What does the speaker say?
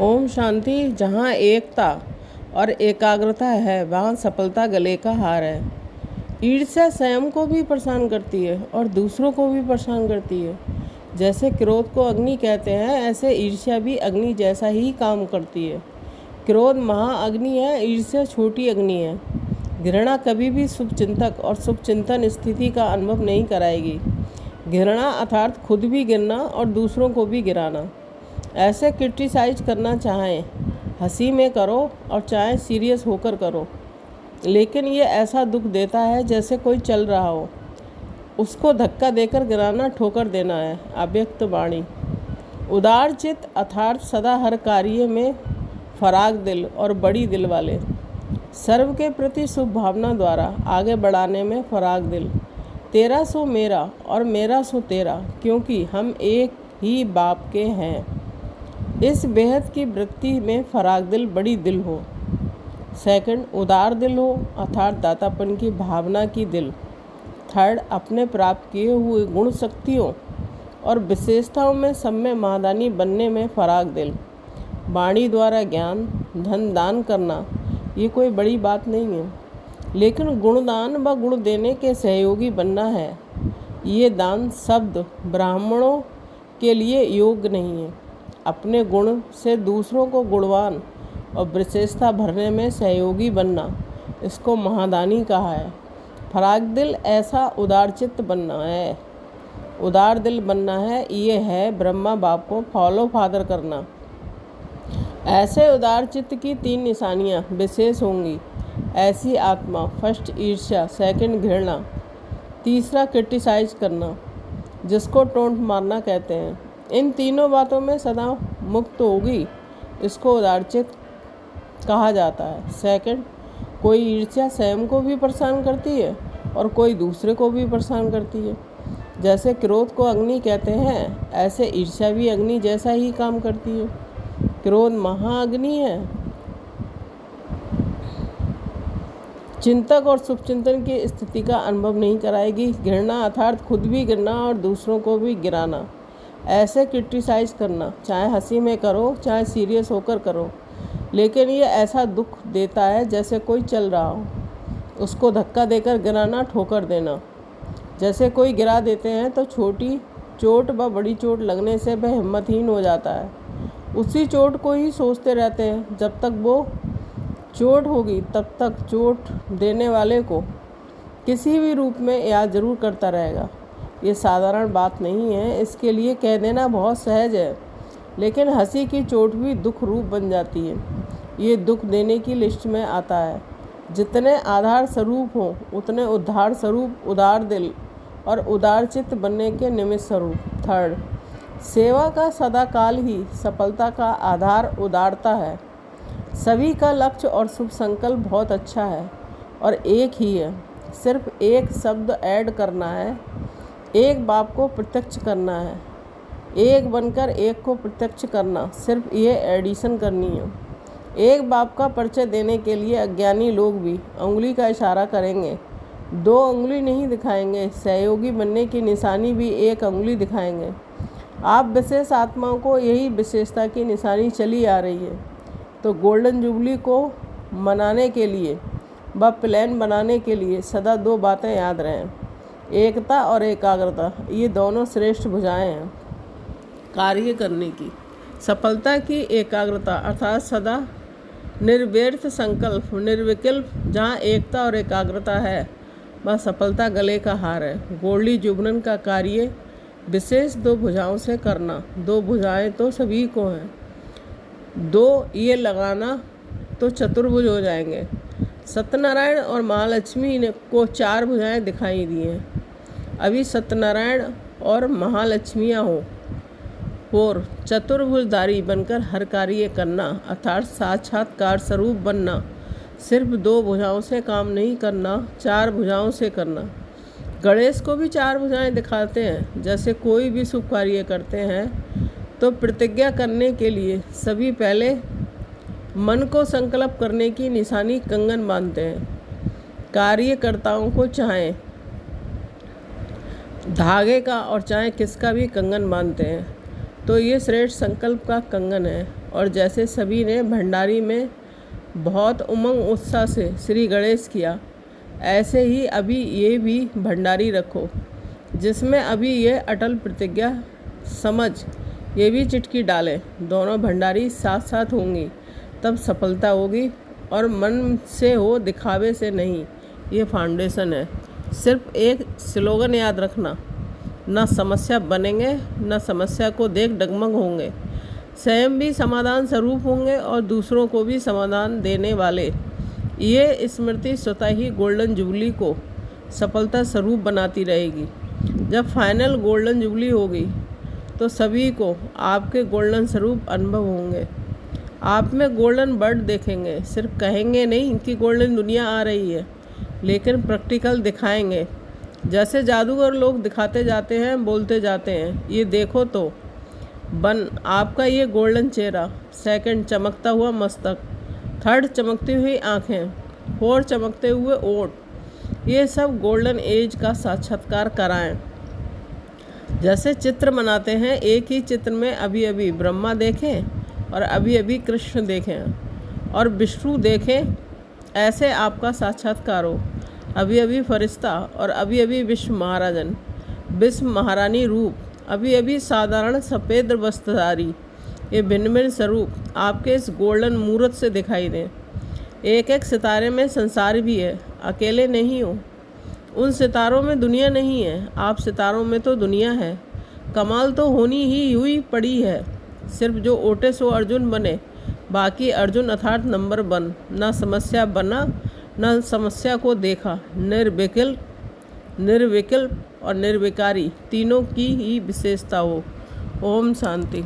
ओम शांति। जहाँ एकता और एकाग्रता है वहाँ सफलता गले का हार है। ईर्ष्या स्वयं को भी परेशान करती है और दूसरों को भी परेशान करती है। जैसे क्रोध को अग्नि कहते हैं, ऐसे ईर्ष्या भी अग्नि जैसा ही काम करती है। क्रोध महाअग्नि है, ईर्ष्या छोटी अग्नि है। घृणा कभी भी शुभचिंतक और शुभचिंतन स्थिति का अनुभव नहीं कराएगी। घृणा अर्थात खुद भी गिरना और दूसरों को भी गिराना। ऐसे क्रिटिसाइज करना चाहें हंसी में करो और चाहे सीरियस होकर करो, लेकिन ये ऐसा दुख देता है जैसे कोई चल रहा हो। उसको धक्का देकर गिराना, ठोकर देना है। अव्यक्त वाणी। उदार चित्त अर्थात सदा हर कार्य में फराग दिल और बड़ी दिल वाले। सर्व के प्रति शुभ भावना द्वारा आगे बढ़ाने में फराग दिल। तेरा सो मेरा और मेरा सो तेरा, क्योंकि हम एक ही बाप के हैं। इस बेहद की वृत्ति में फराग दिल, बड़ी दिल हो। सेकंड, उदार दिल हो अर्थात दातापन की भावना की दिल। थर्ड, अपने प्राप्त किए हुए गुण शक्तियों और विशेषताओं में सब में महादानी बनने में फराग दिल। वाणी द्वारा ज्ञान धन दान करना ये कोई बड़ी बात नहीं है, लेकिन गुणदान व गुण देने के सहयोगी बनना है। ये दान शब्द ब्राह्मणों के लिए योग्य नहीं है। अपने गुण से दूसरों को गुणवान और विशेषता भरने में सहयोगी बनना, इसको महादानी कहा है। फराग दिल ऐसा उदार चित्त बनना है। उदार दिल बनना है, ये है ब्रह्मा बाप को फॉलो फादर करना। ऐसे उदार चित्त की 3 निशानियाँ विशेष होंगी। ऐसी आत्मा, फर्स्ट ईर्ष्या, सेकंड घृणा, तीसरा क्रिटिसाइज करना, जिसको टोंट मारना कहते हैं। इन तीनों बातों में सदा मुक्त होगी, इसको उदारचित्त कहा जाता है। सेकंड, कोई ईर्ष्या स्वयं को भी परेशान करती है और कोई दूसरे को भी परेशान करती है। जैसे क्रोध को अग्नि कहते हैं, ऐसे ईर्ष्या भी अग्नि जैसा ही काम करती है। क्रोध महाअग्नि है, चिंतक और शुभचिंतन की स्थिति का अनुभव नहीं कराएगी। घृणा अर्थात खुद भी गिरना और दूसरों को भी गिराना। ऐसे क्रिटिसाइज करना, चाहे हंसी में करो चाहे सीरियस होकर करो, लेकिन ये ऐसा दुख देता है जैसे कोई चल रहा हो। उसको धक्का देकर गिराना, ठोकर देना। जैसे कोई गिरा देते हैं तो छोटी चोट व बड़ी चोट लगने से वह हिम्मतहीन हो जाता है। उसी चोट को ही सोचते रहते हैं। जब तक वो चोट होगी तब तक चोट देने वाले को किसी भी रूप में याद जरूर करता रहेगा। ये साधारण बात नहीं है, इसके लिए कह देना बहुत सहज है, लेकिन हंसी की चोट भी दुख रूप बन जाती है। ये दुख देने की लिस्ट में आता है। जितने आधार स्वरूप हों उतने उद्धार स्वरूप उदार दिल और उदार चित्त बनने के निमित्त स्वरूप। थर्ड, सेवा का सदाकाल ही सफलता का आधार उदारता है। सभी का लक्ष्य और शुभ संकल्प बहुत अच्छा है और एक ही है। सिर्फ एक शब्द ऐड करना है। एक बाप को प्रत्यक्ष करना है। एक बनकर एक को प्रत्यक्ष करना, सिर्फ ये एडिशन करनी है। एक बाप का परिचय देने के लिए अज्ञानी लोग भी उंगली का इशारा करेंगे, 2 उंगली नहीं दिखाएंगे। सहयोगी बनने की निशानी भी 1 उंगली दिखाएंगे। आप विशेष आत्माओं को यही विशेषता की निशानी चली आ रही है। तो गोल्डन जुबली को मनाने के लिए व प्लान बनाने के लिए सदा 2 बातें याद रहें। एकता और एकाग्रता, ये दोनों श्रेष्ठ भुजाएं हैं कार्य करने की। सफलता की एकाग्रता अर्थात सदा निर्व्यर्थ संकल्प, निर्विकल्प। जहाँ एकता और एकाग्रता है वह सफलता गले का हार है। गोल्डी जुबनन का कार्य विशेष 2 भुजाओं से करना। 2 भुजाएं तो सभी को हैं, 2 ये लगाना तो चतुर्भुज हो जाएंगे। सत्यनारायण और महालक्ष्मी ने को 4 भुजाएं दिखाई दी हैं। अभी सत्यनारायण और महालक्ष्मियाँ हो और चतुर्भुजधारी बनकर हर कार्य करना अर्थात साक्षात्कार स्वरूप बनना। सिर्फ 2 भुजाओं से काम नहीं करना, 4 भुजाओं से करना। गणेश को भी 4 भुजाएं दिखाते हैं। जैसे कोई भी शुभ कार्य करते हैं तो प्रतिज्ञा करने के लिए सभी पहले मन को संकल्प करने की निशानी कंगन बांधते हैं। कार्यकर्ताओं को चाहे धागे का और चाहे किसका भी कंगन बांधते हैं, तो ये श्रेष्ठ संकल्प का कंगन है। और जैसे सभी ने भंडारी में बहुत उमंग उत्साह से श्री गणेश किया, ऐसे ही अभी ये भी भंडारी रखो, जिसमें अभी ये अटल प्रतिज्ञा समझ ये भी चिटकी डालें। दोनों भंडारी साथ साथ होंगी तब सफलता होगी, और मन से हो, दिखावे से नहीं। ये फाउंडेशन है। सिर्फ एक स्लोगन याद रखना, न समस्या बनेंगे न समस्या को देख डगमग होंगे, स्वयं भी समाधान स्वरूप होंगे और दूसरों को भी समाधान देने वाले। ये स्मृति स्वतः ही गोल्डन जुबली को सफलता स्वरूप बनाती रहेगी। जब फाइनल गोल्डन जुबली होगी तो सभी को आपके गोल्डन स्वरूप अनुभव होंगे। आप में गोल्डन बर्ड देखेंगे। सिर्फ कहेंगे नहीं कि गोल्डन दुनिया आ रही है, लेकिन प्रैक्टिकल दिखाएंगे। जैसे जादूगर लोग दिखाते जाते हैं, बोलते जाते हैं, ये देखो तो बन आपका ये गोल्डन चेहरा, सेकंड चमकता हुआ मस्तक, थर्ड चमकती हुई आँखें, फोर्थ चमकते हुए ओठ, ये सब गोल्डन एज का साक्षात्कार कराएं। जैसे चित्र बनाते हैं, एक ही चित्र में अभी अभी ब्रह्मा देखें और अभी अभी कृष्ण देखें और विष्णु देखें, ऐसे आपका साक्षात्कार हो। अभी अभी फरिश्ता और अभी अभी विश्व महाराजन, विश्व महारानी रूप, अभी अभी साधारण सफ़ेद वस्त्रधारी, ये भिन्न भिन्न स्वरूप आपके इस गोल्डन मूर्त से दिखाई दें। एक एक सितारे में संसार भी है, अकेले नहीं हो। उन सितारों में दुनिया नहीं है, आप सितारों में तो दुनिया है। कमाल तो होनी ही हुई पड़ी है। सिर्फ जो ओटे सो अर्जुन बने, बाकी अर्जुन अर्थात नंबर 1। न समस्या बना न समस्या को देखा, निर्विकल्प और निर्विकारी, तीनों की ही विशेषता हो। ओम शांति।